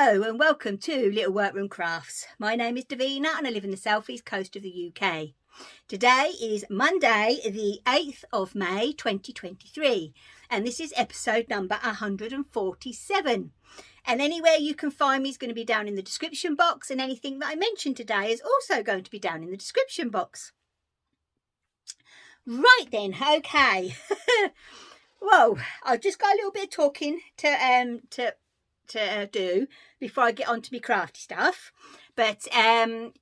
Hello and welcome to Little Workroom Crafts. My name is Davina and I live in the southeast coast of the UK. Today is Monday the 8th of May 2023 and this is episode number 147. And anywhere you can find me is going to be down in the description box, and anything that I mentioned today is also going to be down in the description box. Right then, okay. Whoa, I've just got a little bit of talking to do before I get on to my crafty stuff, but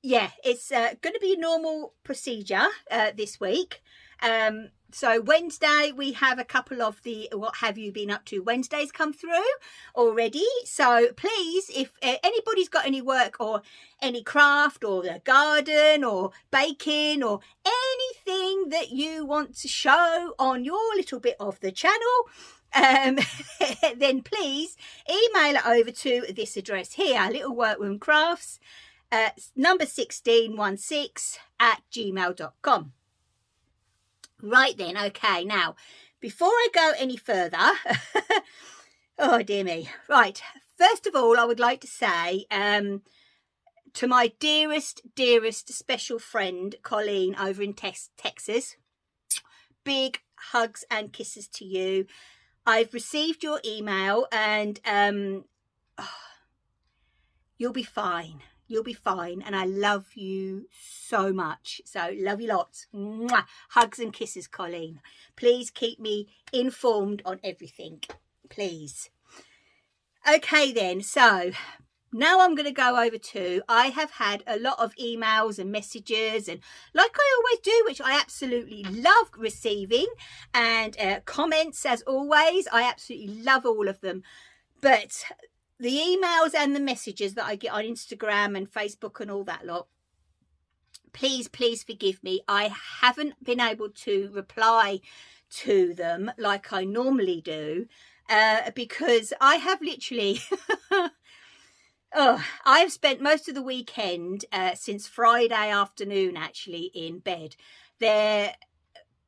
yeah, it's going to be a normal procedure this week. So Wednesday we have a couple of the what have you been up to Wednesdays come through already, so please, if anybody's got any work or any craft or the garden or baking or anything that you want to show on your little bit of the channel, then please email it over to this address here, littleworkroomcrafts number 1616@gmail.com. Right then, okay, now before I go any further, oh dear me, right, first of all I would like to say to my dearest special friend Colleen over in Texas, big hugs and kisses to you. I've received your email and you'll be fine. You'll be fine, and I love you so much. So love you lots. Mwah. Hugs and kisses, Colleen. Please keep me informed on everything, please. Okay then, so now I'm going to go over to, I have had a lot of emails and messages, and like I always do, which I absolutely love receiving, and comments as always. I absolutely love all of them, but the emails and the messages that I get on Instagram and Facebook and all that lot, please forgive me. I haven't been able to reply to them like I normally do because I have literally I have spent most of the weekend since Friday afternoon actually in bed. They're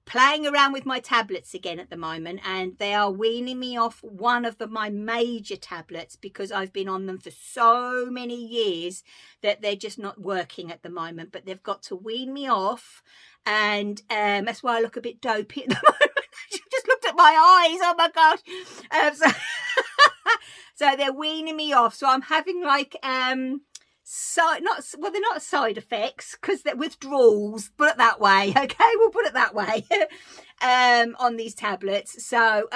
playing around with my tablets again at the moment, and they are weaning me off one of my major tablets because I've been on them for so many years that they're just not working at the moment, but they've got to wean me off, and that's why I look a bit dopey at the moment. I just looked at my eyes, oh my gosh. So they're weaning me off, so I'm having like they're not side effects because they're withdrawals, put it that way. Okay, we'll put it that way. On these tablets. So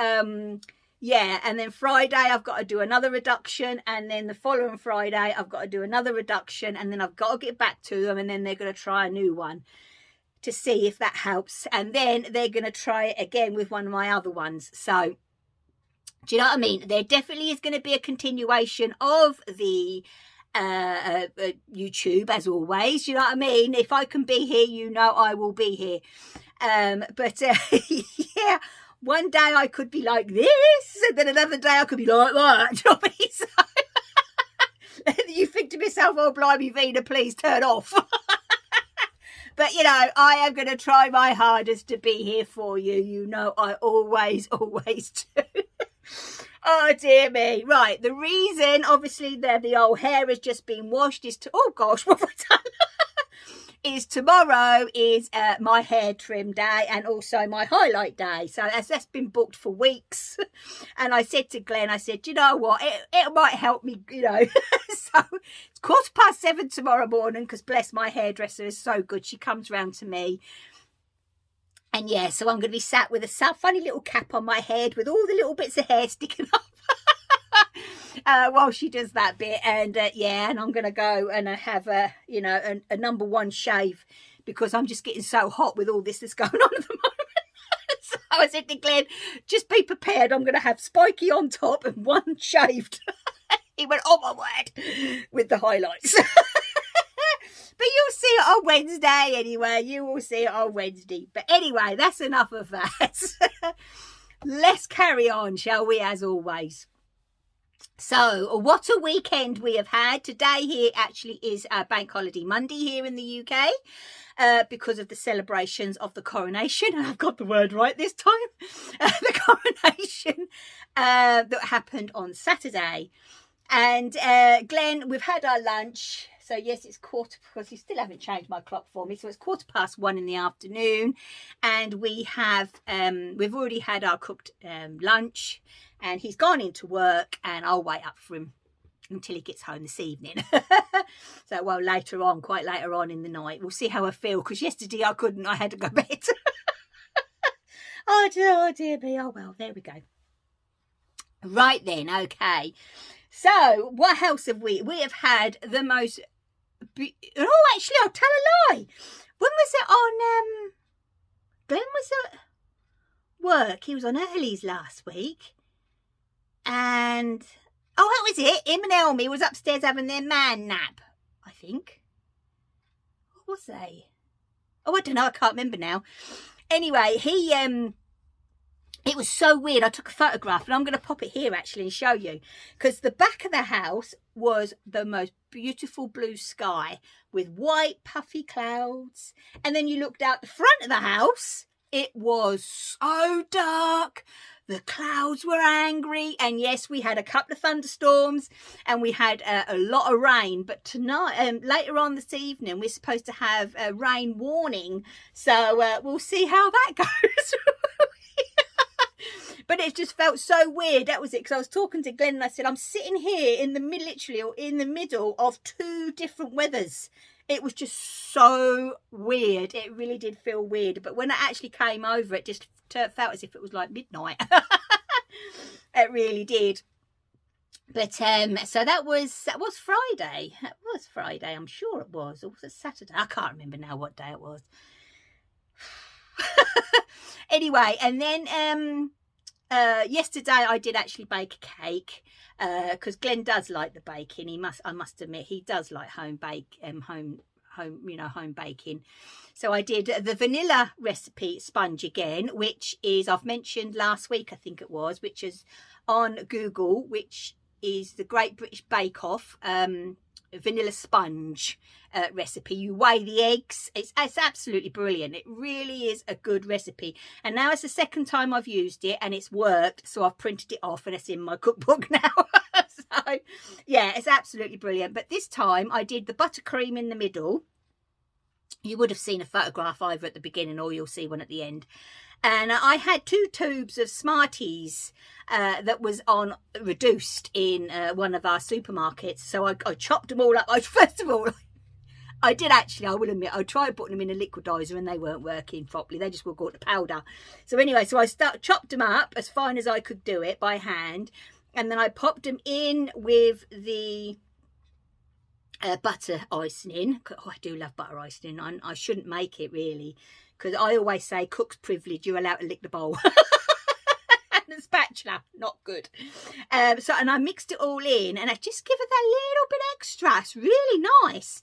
yeah, and then Friday I've got to do another reduction, and then the following Friday I've got to do another reduction, and then I've got to get back to them, and then they're going to try a new one to see if that helps, and then they're going to try it again with one of my other ones. So do you know what I mean? There definitely is going to be a continuation of the YouTube as always, you know what I mean? If I can be here, you know I will be here. But yeah, one day I could be like this, and then another day I could be like that. Do you know what I mean? So, you think to yourself, oh blimey Vina, please turn off. But you know, I am going to try my hardest to be here for you. You know I always do. Oh dear me. Right, the reason obviously that the old hair has just been washed is to, oh gosh, what have I done? Is tomorrow is my hair trim day and also my highlight day. So that's been booked for weeks. And I said to Glenn, I said, you know what, it might help me, you know. So it's 7:15 tomorrow morning because bless my hairdresser is so good. She comes round to me. And yeah, so I'm going to be sat with a funny little cap on my head with all the little bits of hair sticking up while she does that bit. And yeah, and I'm going to go and have a number one shave because I'm just getting so hot with all this that's going on at the moment. So I said to Glenn, just be prepared. I'm going to have spiky on top and one shaved. He went, oh my word, with the highlights. But you'll see it on Wednesday anyway. You will see it on Wednesday. But anyway, that's enough of that. Let's carry on, shall we, as always. So, what a weekend we have had. Today here actually is Bank Holiday Monday here in the UK because of the celebrations of the coronation. And I've got the word right this time. The coronation that happened on Saturday. And Glenn, we've had our lunch. So yes, it's quarter, because you still haven't changed my clock for me. So it's 1:15 in the afternoon, and we have we've already had our cooked lunch, and he's gone into work, and I'll wait up for him until he gets home this evening. So well, later on, quite later on in the night, we'll see how I feel, because yesterday I couldn't, I had to go to bed. Oh dear me. Oh well, there we go. Right then, okay. So what else have we have had the most oh, actually, I'll tell a lie. When was it on Glenn was at work? He was on earlies last week, and oh, that was it. Him and Elmy was upstairs having their man nap, I think. What was they? Oh, I don't know, I can't remember now. Anyway, he it was so weird. I took a photograph, and I'm going to pop it here actually and show you, because the back of the house was the most beautiful blue sky with white puffy clouds, and then you looked out the front of the house, it was so dark. The clouds were angry, and yes, we had a couple of thunderstorms, and we had a lot of rain. But tonight, later on this evening, we're supposed to have a rain warning, so we'll see how that goes. But it just felt so weird. That was it, because I was talking to Glenn, and I said, I'm sitting here in the literally in the middle of two different weathers. It was just so weird. It really did feel weird. But when it actually came over, it just felt as if it was like midnight. It really did. But so that was Friday. That was Friday, I'm sure it was. Or was it Saturday? I can't remember now what day it was. Anyway, and then yesterday I did actually bake a cake, because Glenn does like the baking. I must admit, he does like home baking. So I did the vanilla recipe sponge again, which is, I've mentioned last week, I think it was, which is on Google, which is the Great British Bake Off vanilla sponge recipe. You weigh the eggs. It's absolutely brilliant. It really is a good recipe, and now it's the second time I've used it, and it's worked, so I've printed it off, and it's in my cookbook now. So yeah, it's absolutely brilliant. But this time I did the buttercream in the middle. You would have seen a photograph either at the beginning, or you'll see one at the end. And I had 2 tubes of Smarties that was on reduced in one of our supermarkets. So I chopped them all up. First of all, I did actually, I will admit, I tried putting them in a liquidizer, and they weren't working properly. They just would go to powder. So anyway, so I chopped them up as fine as I could do it by hand. And then I popped them in with the butter icing. Oh, I do love butter icing. I shouldn't make it really, because I always say cook's privilege, you're allowed to lick the bowl. And the spatula, not good. So, and I mixed it all in, and I just give it that little bit extra. It's really nice.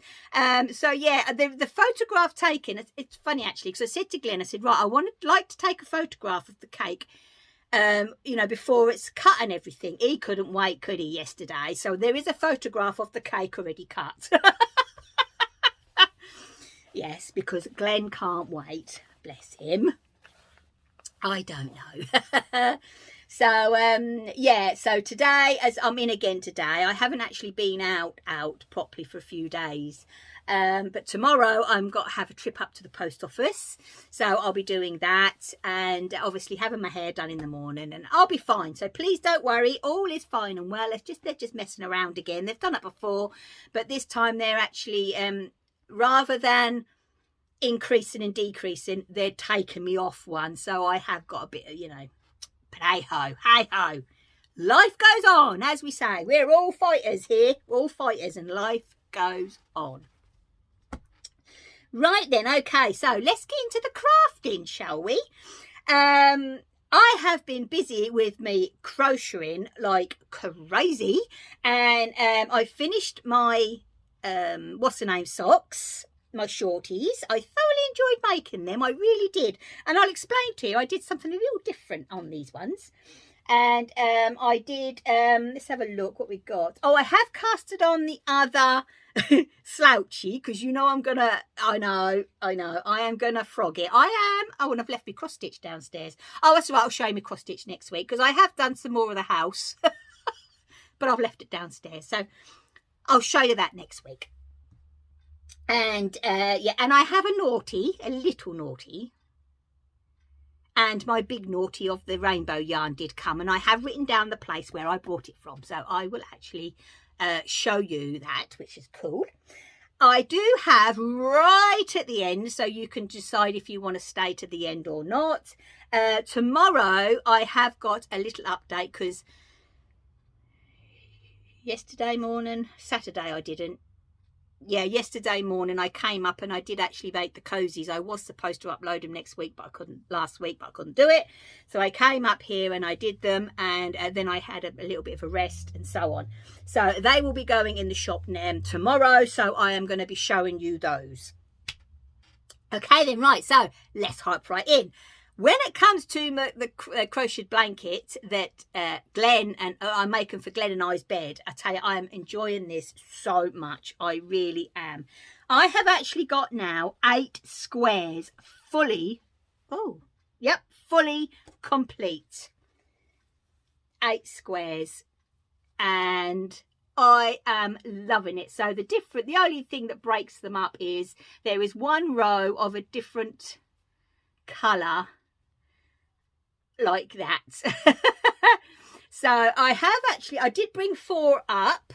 So yeah, the photograph taken, it's funny actually, because I said to Glenn, I said, right, I would like to take a photograph of the cake, you know, before it's cut and everything. He couldn't wait, could he, yesterday? So there is a photograph of the cake already cut. Yes, because Glenn can't wait. Bless him. I don't know. So yeah, so today, as I'm in again today, I haven't actually been out properly for a few days. But tomorrow I'm got to have a trip up to the post office, so I'll be doing that, and obviously having my hair done in the morning, and I'll be fine. So please don't worry, all is fine and well. They're just messing around again. They've done it before, but this time they're actually rather than increasing and decreasing, they're taking me off one. So I have got a bit of, you know, but hey ho, life goes on, as we say. We're all fighters here, we're all fighters, and life goes on. Right then, okay, so let's get into the crafting, shall we? I have been busy with me crocheting like crazy, and I finished my socks, my shorties. I thoroughly enjoyed making them, I really did, and I'll explain to you. I did something a little different on these ones, and I did, let's have a look what we got. Oh, I have casted on the other slouchy, because you know I know I am gonna frog it. And I've left my cross stitch downstairs. Oh, that's right, I'll show you my cross stitch next week, because I have done some more of the house. but I've left it downstairs, so I'll show you that next week. And yeah, and I have a naughty, a little naughty, and my big naughty of the rainbow yarn did come, and I have written down the place where I bought it from, so I will actually show you that, which is cool. I do have right at the end, so you can decide if you want to stay to the end or not. Tomorrow I have got a little update, because yesterday morning, Saturday I didn't. Yeah, yesterday morning I came up and I did actually make the cozies. I was supposed to upload them next week, but I couldn't, last week, but I couldn't do it. So I came up here and I did them, and then I had a little bit of a rest and so on. So they will be going in the shop tomorrow, so I am going to be showing you those. Okay then, right, so let's hop right in. When it comes to the crocheted blanket that Glenn and I'm making for Glenn and I's bed, I tell you, I am enjoying this so much. I really am. I have actually got now 8 squares fully, fully complete. 8 squares, and I am loving it. So the only thing that breaks them up is there is one row of a different colour, like that. So I did bring 4 up,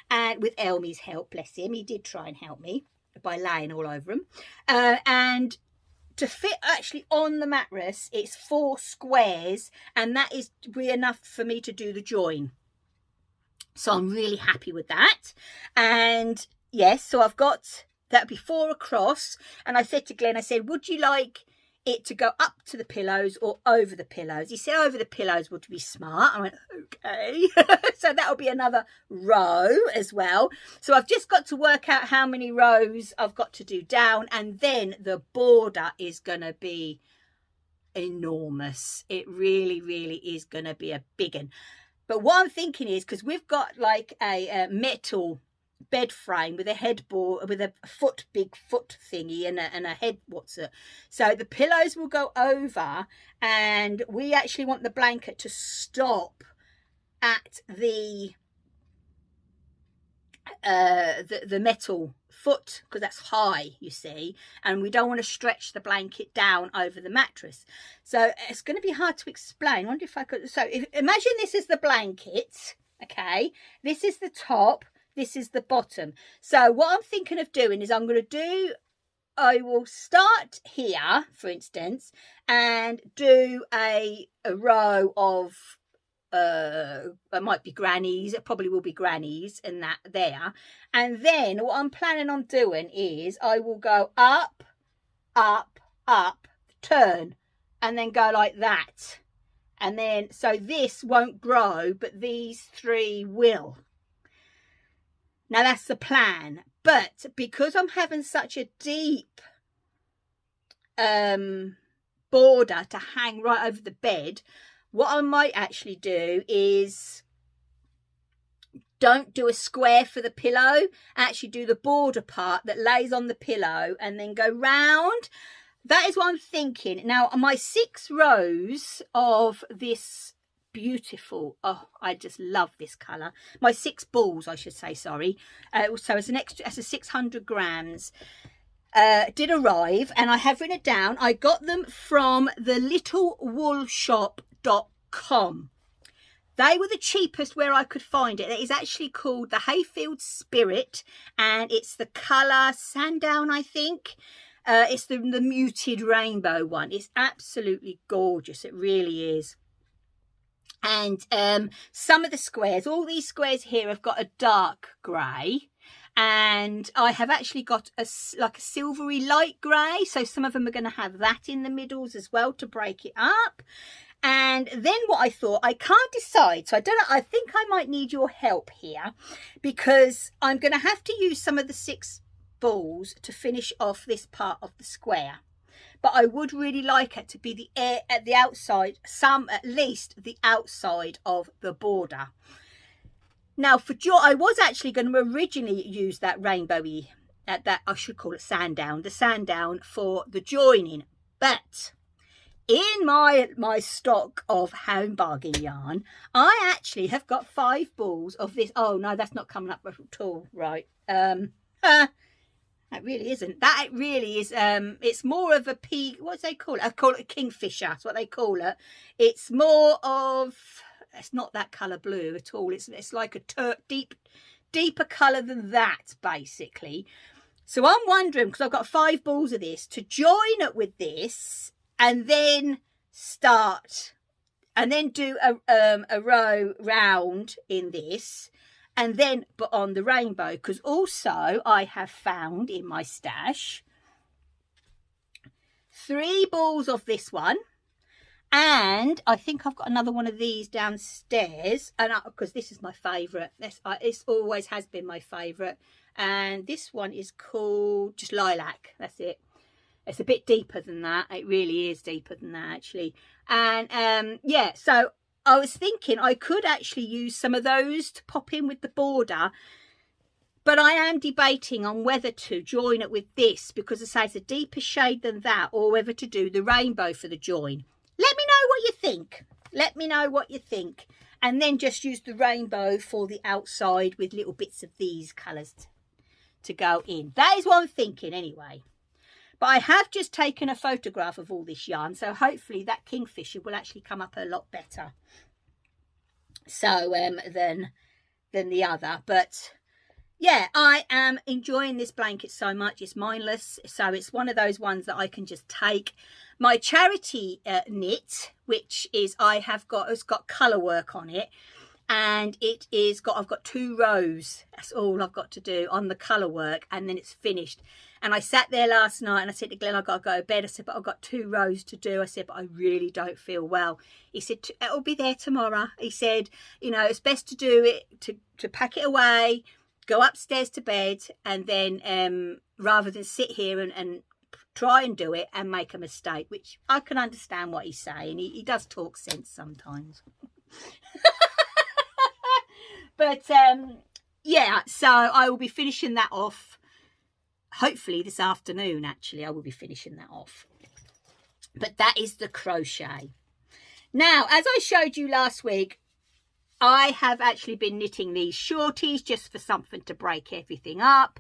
and with Elmy's help, bless him, he did try and help me by laying all over them, and to fit actually on the mattress it's 4 squares, and that is enough for me to do the join, so I'm really happy with that. And yes, so I've got that would be 4 across, and I said to Glenn, I said, would you like it to go up to the pillows or over the pillows? He said over the pillows would be smart. I went, okay. So that'll be another row as well. So I've just got to work out how many rows I've got to do down, and then the border is going to be enormous. It really, really is going to be a big one. But what I'm thinking is, because we've got like a metal bed frame with a headboard, with a big foot thingy and a head, so the pillows will go over, and we actually want the blanket to stop at the metal foot, because that's high, you see, and we don't want to stretch the blanket down over the mattress. So it's going to be hard to explain. I wonder if I could. So imagine this is the blanket, okay, this is the top, this is the bottom. So what I'm thinking of doing is I will start here, for instance, and do a row of, it might be grannies, it probably will be grannies and that there. And then what I'm planning on doing is I will go up, up, up, turn, and then go like that. And then, so this won't grow, but these 3 will. Now that's the plan, but because I'm having such a deep border to hang right over the bed, what I might actually do is don't do a square for the pillow, actually do the border part that lays on the pillow and then go round. That is what I'm thinking. Now my 6 rows of this beautiful, I just love this colour, my 6 balls I should say, sorry, so it's an extra, as a 600 grams did arrive, and I have written it down. I got them from the littlewoolshop.com. They were the cheapest where I could find it. It is actually called the Hayfield Spirit, and it's the colour Sandown, I think. It's the muted rainbow one. It's absolutely gorgeous, it really is. And some of the squares, all these squares here have got a dark grey, and I have actually got like a silvery light grey, so some of them are going to have that in the middles as well to break it up. And then what I thought, I can't decide, so I don't know, I think I might need your help here, because I'm going to have to use some of the 6 balls to finish off this part of the square. But I would really like it to be the air at the outside, at least the outside of the border. Now for I was actually going to originally use that rainbowy, that I should call it Sandown, the Sandown for the joining. But in my stock of home bargain yarn, I actually have got 5 balls of this. Oh no, that's not coming up at all, right? That really isn't. That really is. It's more of a pea. What do they call it? I call it a kingfisher. That's what they call it. It's more of. It's not that colour blue at all. It's like a deeper colour than that, basically. So I'm wondering, because I've got 5 balls of this, to join it with this and then start and then do a row round in this and then put on the rainbow, because also I have found in my stash 3 balls of this one, and I think I've got another one of these downstairs, and because this is my favourite. It always has been my favourite. And this one is called just lilac. That's it. It's a bit deeper than that. It really is deeper than that, actually. And yeah, so I was thinking I could actually use some of those to pop in with the border, but I am debating on whether to join it with this, because I say it's a deeper shade than that, or whether to do the rainbow for the join. Let me know what you think. Let me know what you think. And then just use the rainbow for the outside with little bits of these colours to go in. That is what I'm thinking anyway. But I have just taken a photograph of all this yarn, so hopefully that kingfisher will actually come up a lot better. So than the other. But yeah, I am enjoying this blanket so much. It's mindless, so it's one of those ones that I can just take. My charity knit, which is it's got colour work on it, and I've got 2 rows. That's all I've got to do on the colour work, and then it's finished. And I sat there last night and I said to Glenn, I've got to go to bed. I said, but I've got 2 rows to do. I said, but I really don't feel well. He said, it'll be there tomorrow. He said, you know, it's best to do it, to pack it away, go upstairs to bed, and then rather than sit here and try and do it and make a mistake, which I can understand what he's saying. He does talk sense sometimes. But yeah, so I will be finishing that off. Hopefully this afternoon, actually, I will be finishing that off. But that is the crochet. Now, as I showed you last week, I have actually been knitting these shorties just for something to break everything up.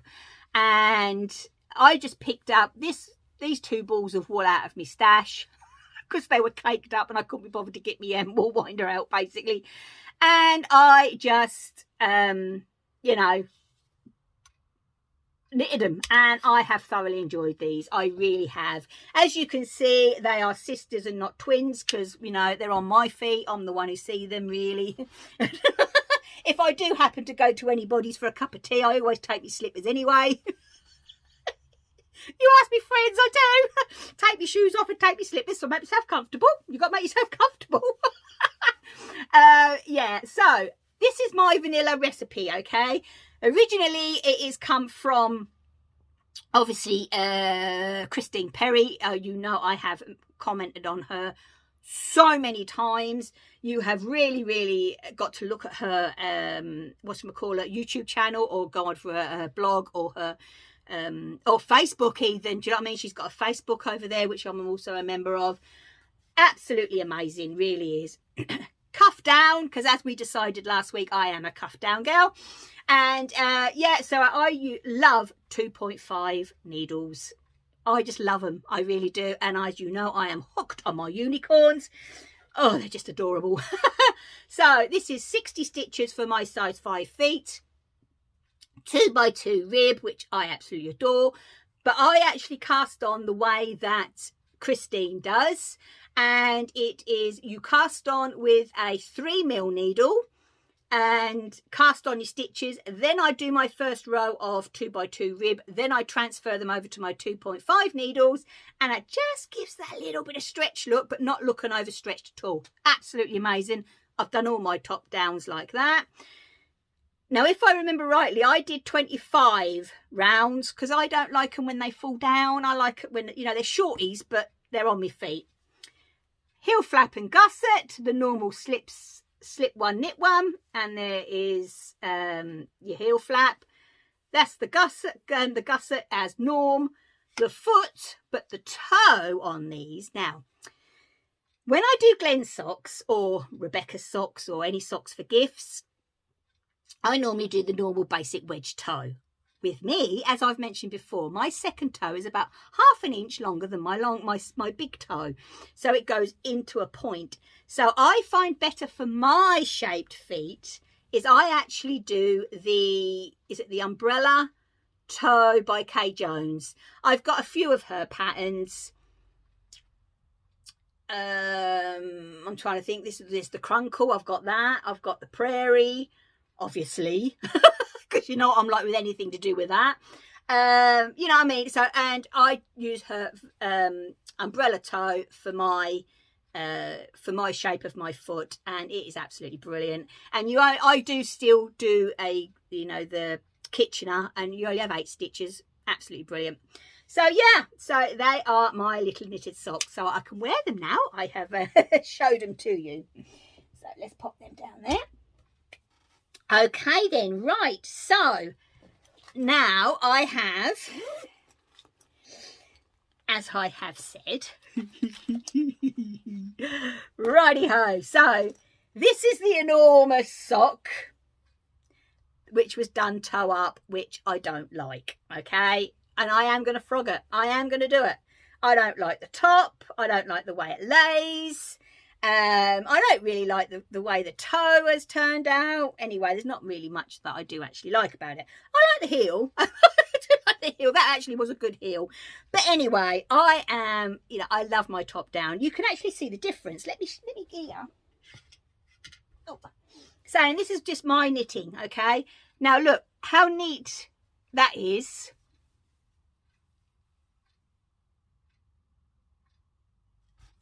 And I just picked up these 2 balls of wool out of my stash because they were caked up and I couldn't be bothered to get my wool winder out, basically. And I just, you know, knitted them, and I have thoroughly enjoyed these. I really have. As you can see, they are sisters and not twins, because, you know, they're on my feet. I'm the one who see them, really. If I do happen to go to anybody's for a cup of tea, I always take my slippers anyway. You ask me friends, I do. Take my shoes off and take my slippers, so make myself comfortable. You've got to make yourself comfortable. Yeah, so this is my vanilla recipe, okay? Originally, it has come from, obviously, Christine Perry. You know, I have commented on her so many times. You have really got to look at her, YouTube channel, or go on for her blog, or her, or Facebook even. Do you know what I mean? She's got a Facebook over there, which I'm also a member of. Absolutely amazing, really is. Cuff down, because as we decided last week, I am a cuff down girl. And yeah, so I love 2.5 needles. I just love them. I really do. And as you know, I am hooked on my unicorns. Oh, they're just adorable. So this is 60 stitches for my size 5 feet. 2x2 rib, which I absolutely adore. But I actually cast on the way that Christine does. And it is, you cast on with a 3mm needle and cast on your stitches. Then I do my first row of 2x2 rib. Then I transfer them over to my 2.5 needles, and it just gives that little bit of stretch look, but not looking overstretched at all. Absolutely amazing. I've done all my top downs like that. Now, if I remember rightly, I did 25 rounds because I don't like them when they fall down. I like it when, you know, they're shorties, but they're on my feet. Heel flap and gusset, the normal slip one, knit one, and there is your heel flap. That's the gusset as norm. The foot, but the toe on these. Now, when I do Glenn's socks or Rebecca's socks or any socks for gifts, I normally do the normal basic wedge toe. With me, as I've mentioned before, my second toe is about half an inch longer than my big toe. So it goes into a point. So I find better for my shaped feet is I actually do the umbrella toe by Kay Jones. I've got a few of her patterns. I'm trying to think. This is the Crunkle. I've got that. I've got the Prairie, obviously, because you know what I'm like with anything to do with that. You know what I mean? So, and I use her umbrella toe for my shape of my foot, and it is absolutely brilliant. And I do still do the Kitchener, and you only have 8 stitches. Absolutely brilliant. So yeah, so they are my little knitted socks. So I can wear them now. I have showed them to you. So let's pop them down there. Okay then, right. So now I have, as I have said, righty-ho. So this is the enormous sock, which was done toe up, which I don't like, okay? And I am going to frog it. I am going to do it. I don't like the top. I don't like the way it lays. I don't really like the way the toe has turned out. Anyway, there's not really much that I do actually like about it. I like the heel. I do like the heel. That actually was a good heel. But anyway, I am, I love my top down. You can actually see the difference. Let me gear. Oh. So, and this is just my knitting, okay? Now look how neat that is.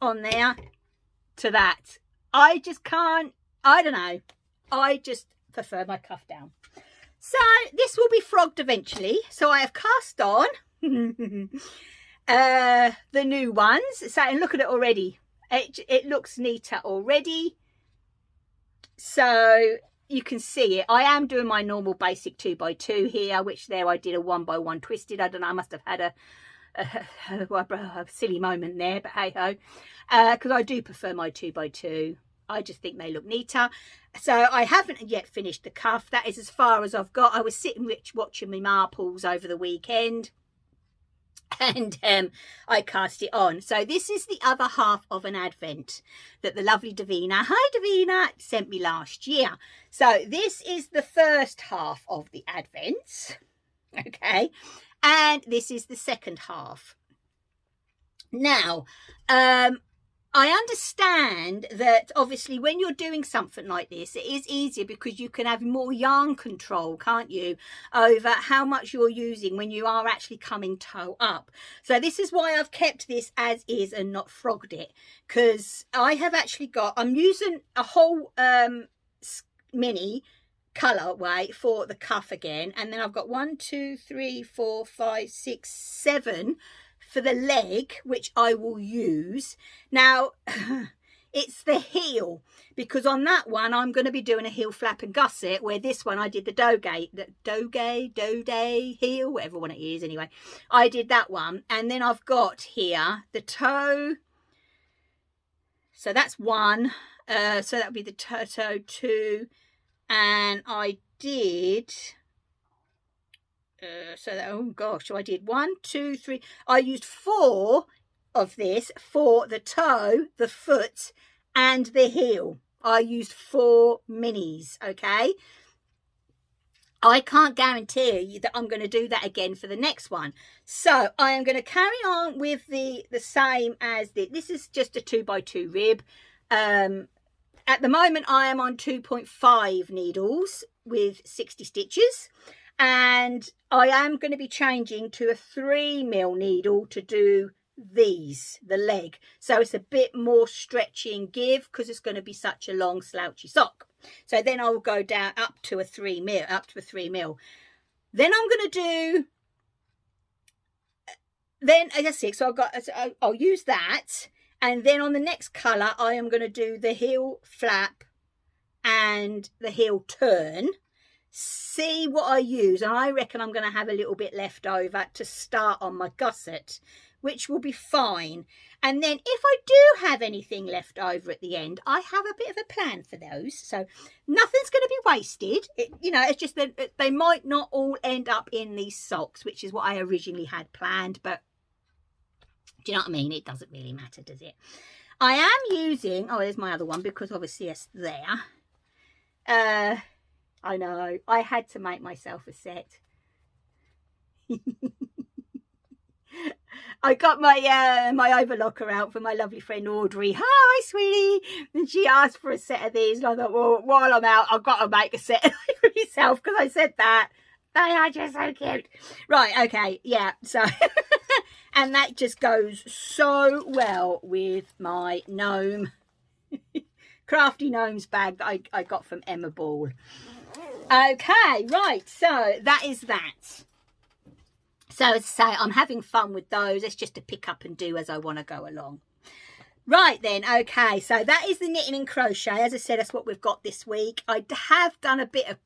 On there to that. I just can't, I don't know. I just prefer my cuff down. So this will be frogged eventually. So I have cast on the new ones. So, and look at it already. It looks neater already. So you can see it. I am doing my normal basic 2x2 here, which there I did a 1x1 twisted. I don't know, I must have had a silly moment there, but hey ho, because I do prefer my 2x2. I just think they look neater. So I haven't yet finished the cuff. That is as far as I've got. I was sitting watching my Marples over the weekend, and I cast it on. So this is the other half of an advent that the lovely Davina, hi Davina, sent me last year. So this is the first half of the advents, okay, and this is the second half. Now I understand that obviously when you're doing something like this, it is easier because you can have more yarn control, can't you, over how much you're using when you are actually coming toe up. So this is why I've kept this as is and not frogged it, because I have actually got, I'm using a whole mini colorway for the cuff again, and then I've got 1 2 3 4 5 6 7 for the leg, which I will use. Now it's the heel, because on that one I'm going to be doing a heel flap and gusset, where this one I did the doge heel, whatever one it is. Anyway, I did that one, and then I've got here the toe, so that's one, so that would be the toe 2, and I did so that, oh gosh, so I did 1 2 3, I used 4 of this for the toe, the foot, and the heel. I used 4 minis, okay. I can't guarantee you that I'm going to do that again for the next one, so I am going to carry on with the same as this is just a 2x2 rib. At the moment I am on 2.5 needles with 60 stitches, and I am going to be changing to a 3mm needle to do these, the leg, so it's a bit more stretchy and give, because it's going to be such a long slouchy sock. So then I will go down up to a 3mm. Then I'm going to do, then that's it. So I'll use that, and then on the next color I am going to do the heel flap and the heel turn. See what I use, and I reckon I'm going to have a little bit left over to start on my gusset, which will be fine. And then if I do have anything left over at the end, I have a bit of a plan for those. So nothing's going to be wasted. You know, it's just that they might not all end up in these socks, which is what I originally had planned. But do you know what I mean? It doesn't really matter, does it? I am using, oh, there's my other one, because obviously it's there. I know, I had to make myself a set. I got my my overlocker out for my lovely friend Audrey. Hi, sweetie. And she asked for a set of these. And I thought, well, while I'm out, I've got to make a set for myself, because I said that. They are just so cute. Right, okay, yeah. So, and that just goes so well with my gnome, crafty gnomes bag that I got from Emma Ball. Okay, right. So that is that. So as I say, I'm having fun with those. It's just to pick up and do as I want to go along. Right then, okay, so that is the knitting and crochet. As I said, that's what we've got this week. I have done a bit of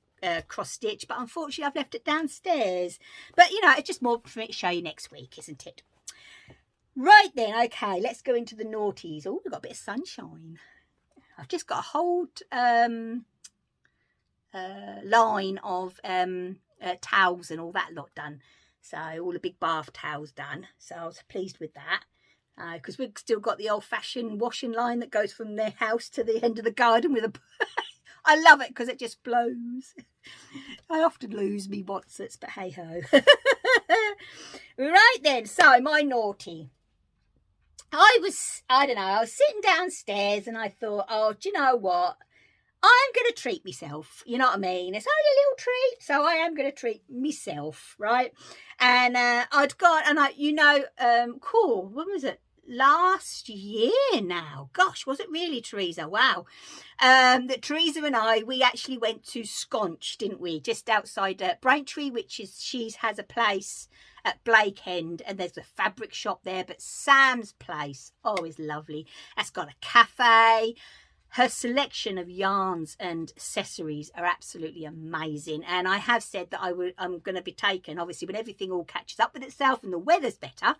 cross stitch, but unfortunately I've left it downstairs. But, you know, it's just more for me to show you next week, isn't it? Right then, okay, let's go into the naughties. Oh, we've got a bit of sunshine. I've just got a whole line of towels and all that lot done. So all the big bath towels done. So I was pleased with that. Because we've still got the old-fashioned washing line that goes from their house to the end of the garden with a... I love it because it just blows. I often lose me Watsits, but hey-ho. Right then, so my naughty. I don't know, I was sitting downstairs and I thought, oh, do you know what? I'm going to treat myself, you know what I mean? It's only a little treat, so I am going to treat myself, right? And cool, when was it? Last year now. Gosh, was it really, Teresa? Wow. That Teresa and I, we actually went to Sconch, didn't we? Just outside Braintree, which is, she has a place at Blake End, and there's a fabric shop there, but Sam's place, oh, is lovely. That's got a cafe. Her selection of yarns and accessories are absolutely amazing. And I have said that I'm going to be taking, obviously, when everything all catches up with itself and the weather's better,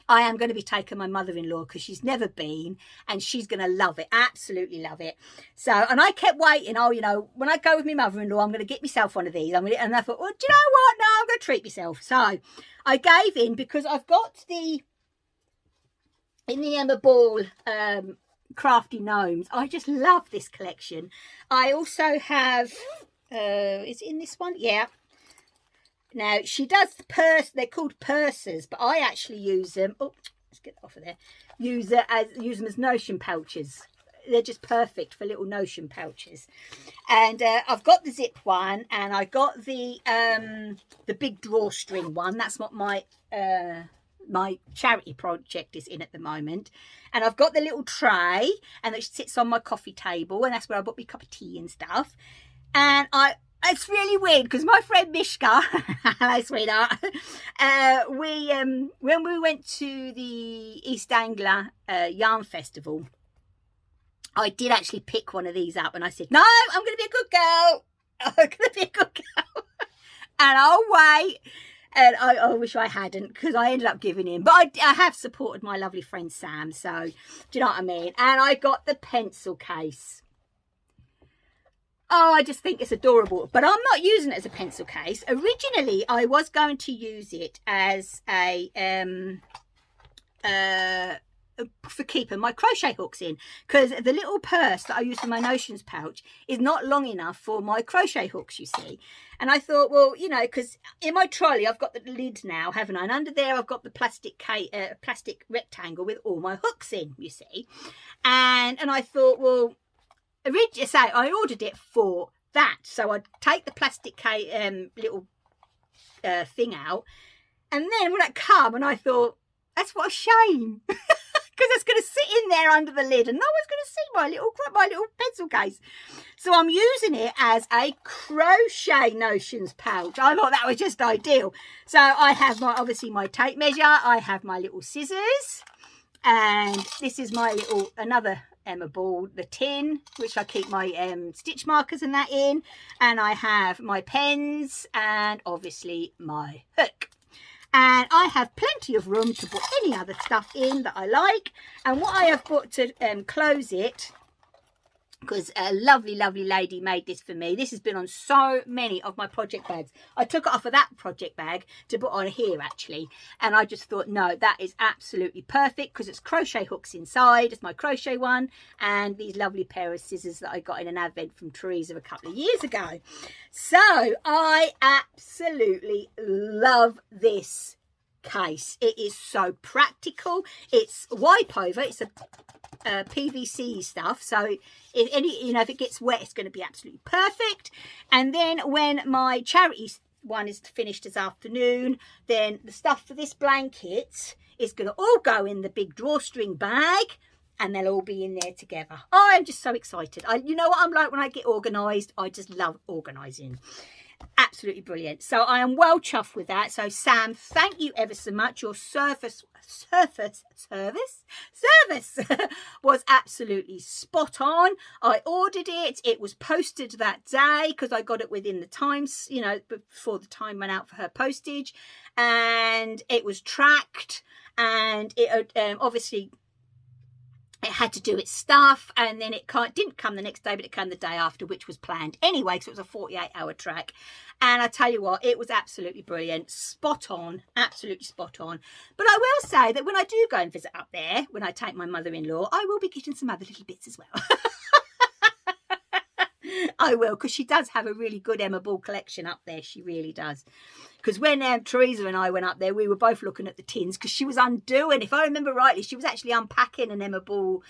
I am going to be taking my mother-in-law because she's never been and she's going to love it, absolutely love it. So, and I kept waiting, oh, you know, when I go with my mother-in-law, I'm going to get myself one of these. And I thought, well, do you know what? No, I'm going to treat myself. So I gave in because I've got in the Emma Ball, Crafty Gnomes. I just love this collection. I also have is it in this one? Yeah. Now she does they're called purses, but I actually use them. Oh, let's get that off of there. Use them as notion pouches. They're just perfect for little notion pouches. And I've got the zip one, and I got the big drawstring one. That's what my charity project is in at the moment. And I've got the little tray, and it sits on my coffee table, and that's where I bought my cup of tea and stuff. And it's really weird because my friend Mishka, hello sweetheart, when we went to the East Anglia Yarn Festival, I did actually pick one of these up, and I said, no, I'm going to be a good girl. I'm going to be a good girl. And I'll wait. And I wish I hadn't, because I ended up giving in. But I have supported my lovely friend Sam, so do you know what I mean? And I got the pencil case. Oh, I just think it's adorable. But I'm not using it as a pencil case. Originally, I was going to use it as a for keeping my crochet hooks in, because the little purse that I use for my notions pouch is not long enough for my crochet hooks, you see. And I thought, well, you know, because in my trolley I've got the lid now, haven't I? And under there I've got the plastic rectangle with all my hooks in, you see. And I thought, well, originally, say I ordered it for that, so I'd take the plastic little thing out, and then when it come, and I thought, that's what a shame. Because it's going to sit in there under the lid and no one's going to see my little pencil case. So I'm using it as a crochet notions pouch. I thought that was just ideal. So I have obviously my tape measure. I have my little scissors. And this is my another Emma Ball, the tin, which I keep my stitch markers and that in. And I have my pens and obviously my hook. and I have plenty of room to put any other stuff in that I like. And what I have put to close it, because a lovely lady made this for me. This has been on so many of my project bags. I took it off of that project bag to put on here actually, and I just thought, no, that is absolutely perfect, because it's crochet hooks inside. It's my crochet one, and these lovely pair of scissors that I got in an advent from Teresa a couple of years ago. So I absolutely love this case. It is so practical. It's wipe over. It's a PVC stuff, so if any, you know, if it gets wet, it's going to be absolutely perfect. And then when my charity one is finished this afternoon, then the stuff for this blanket is going to all go in the big drawstring bag, and they'll all be in there together. I'm just so excited. You know what I'm like when I get organised? I just love organising. Absolutely brilliant. So I am well chuffed with that. So Sam, thank you ever so much. Your service was absolutely spot on. I ordered it. It was posted that day because I got it within the times, you know, before the time went out for her postage, and it was tracked, and it obviously it had to do its stuff, and then it didn't come the next day, but it came the day after, which was planned anyway, because it was a 48-hour track. And I tell you what, it was absolutely brilliant, spot on, absolutely spot on. But I will say that when I do go and visit up there, when I take my mother-in-law, I will be getting some other little bits as well. I will, because she does have a really good Emma Ball collection up there. She really does. Because when Teresa and I went up there, we were both looking at the tins, because she was undoing, if I remember rightly, she was actually unpacking an Emma Ball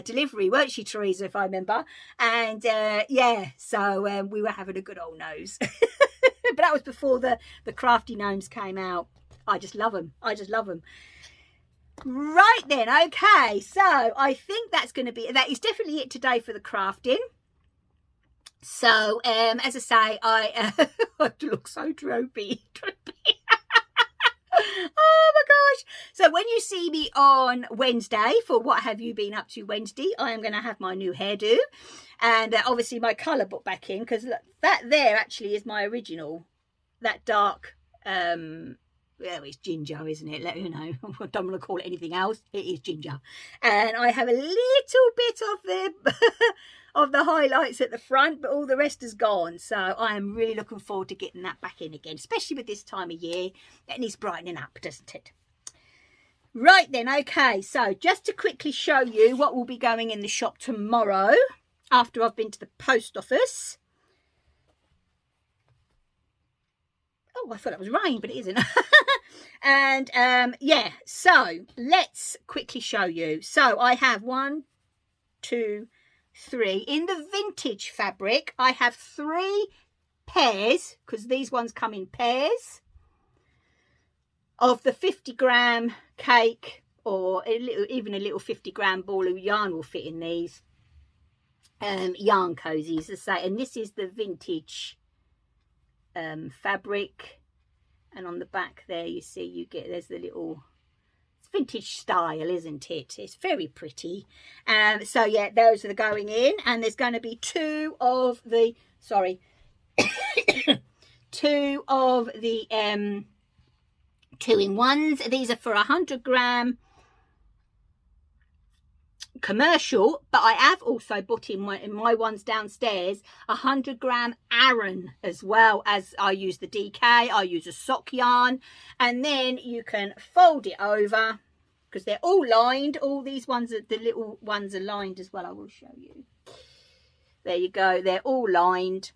delivery, weren't she, Teresa, if I remember? And yeah, so we were having a good old nose. But that was before the crafty gnomes came out. I just love them. I just love them. Right then, okay, so I think that is definitely it today for the crafting. So, as I say, I look so droopy. Oh my gosh. So when you see me on Wednesday for What Have You Been Up To Wednesday, I am going to have my new hairdo. And obviously my colour put back in, because that there actually is my original. That dark, well, it's ginger, isn't it? Let you know. I don't want to call it anything else. It is ginger. And I have a little bit of the... of the highlights at the front, but all the rest is gone. So I am really looking forward to getting that back in again, especially with this time of year. It needs brightening up, doesn't it? Right then, okay, so just to quickly show you what will be going in the shop tomorrow after I've been to the post office. Oh, I thought that was rain, but it isn't. And yeah, so let's quickly show you. So I have 1, 2, 3 in the vintage fabric. I have 3 pairs, because these ones come in pairs, of the 50-gram cake, or even a little 50-gram ball of yarn will fit in these yarn cozies, as I say. And this is the vintage fabric, and on the back there you see there's the little vintage style, isn't it? It's very pretty. So yeah, those are going in, and there's going to be 2 of the 2-in-1s. These are for 100-gram commercial, but I have also put in my ones downstairs 100-gram Aran, as well as I use the DK. I use a sock yarn, and then you can fold it over, because they're all lined. All these ones, the little ones, are lined as well. I will show you. There you go. They're all lined.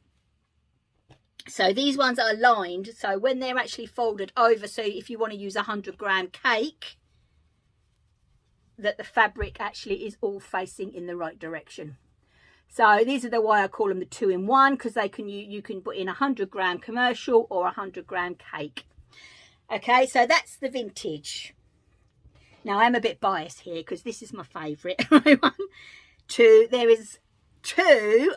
So these ones are lined. So when they're actually folded over, so if you want to use a 100-gram cake, that the fabric actually is all facing in the right direction. So these are why I call them the 2-in-1, because you can put in a 100-gram commercial or a 100-gram cake. Okay, so that's the vintage. Now I'm a bit biased here, because this is my favourite. There is 2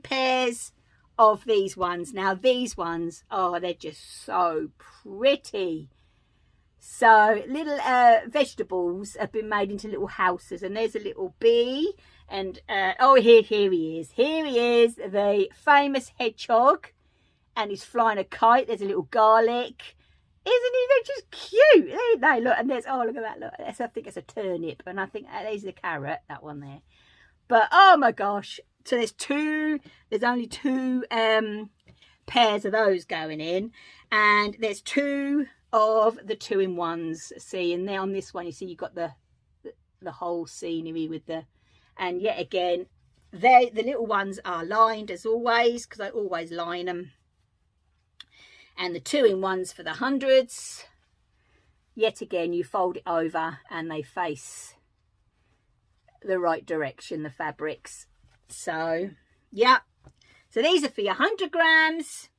pairs of these ones. Now these ones, oh, they're just so pretty. So little vegetables have been made into little houses, and there's a little bee, and oh, here he is. Here he is, the famous hedgehog, and he's flying a kite. There's a little garlic, Isn't he? They're just cute, ain't they? Look, and there's, oh, look at that. Look, I think it's a turnip, and I think there's the carrot, that one there. But oh my gosh, so there's only two pairs of those going in, and there's 2 of the 2-in-1s. See, and there on this one, you see you've got the whole scenery with the, and yet again, the little ones are lined as always, because I always line them. And the 2-in-1s for the 100s, yet again, you fold it over and they face the right direction, the fabrics. So, yeah. So these are for your 100 grams,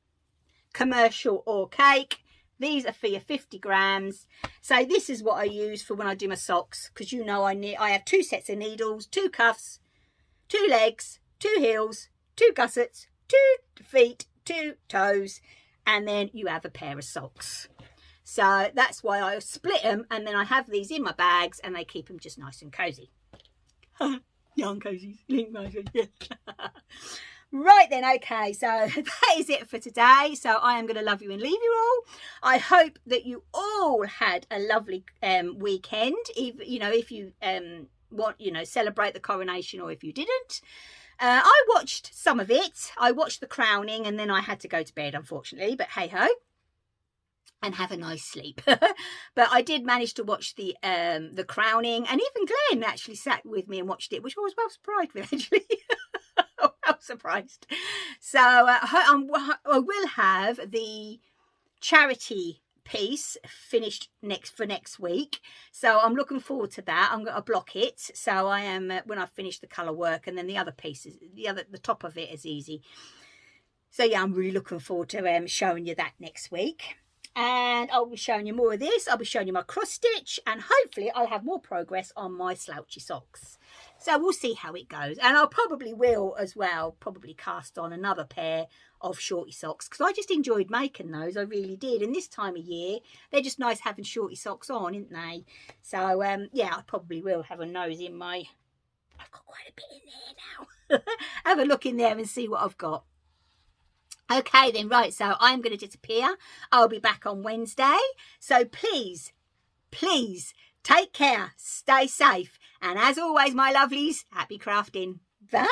commercial or cake. These are for your 50 grams. So this is what I use for when I do my socks, because you know I have 2 sets of needles, 2 cuffs, 2 legs, 2 heels, 2 gussets, 2 feet, 2 toes, and then you have a pair of socks. So that's why I split them, and then I have these in my bags, and they keep them just nice and cozy. Yarn cozies, link motion. Right then, okay, so that is it for today. So I am going to love you and leave you all. I hope that you all had a lovely weekend. If you want, celebrate the coronation, or if you didn't. I watched some of it. I watched the crowning, and then I had to go to bed, unfortunately. But hey ho, and have a nice sleep. But I did manage to watch the crowning, and even Glenn actually sat with me and watched it, which I was well surprised with, actually. Well surprised. So I will have the charity piece finished for next week, so I'm looking forward to that. I'm going to block it, so I am when I finish the colour work, and then the other pieces, the top of it is easy. So yeah, I'm really looking forward to showing you that next week, and I'll be showing you more of this. I'll be showing you my cross stitch, and hopefully I'll have more progress on my slouchy socks. So we'll see how it goes, and I'll probably cast on another pair of shorty socks, because I just enjoyed making those. I really did. And this time of year, they're just nice having shorty socks on, aren't they? So yeah, I probably will have a nose in my, I've got quite a bit in there now. Have a look in there and see what I've got. Okay then, right, so I'm going to disappear. I'll be back on Wednesday, so please take care, stay safe, and as always, my lovelies, happy crafting. Bye.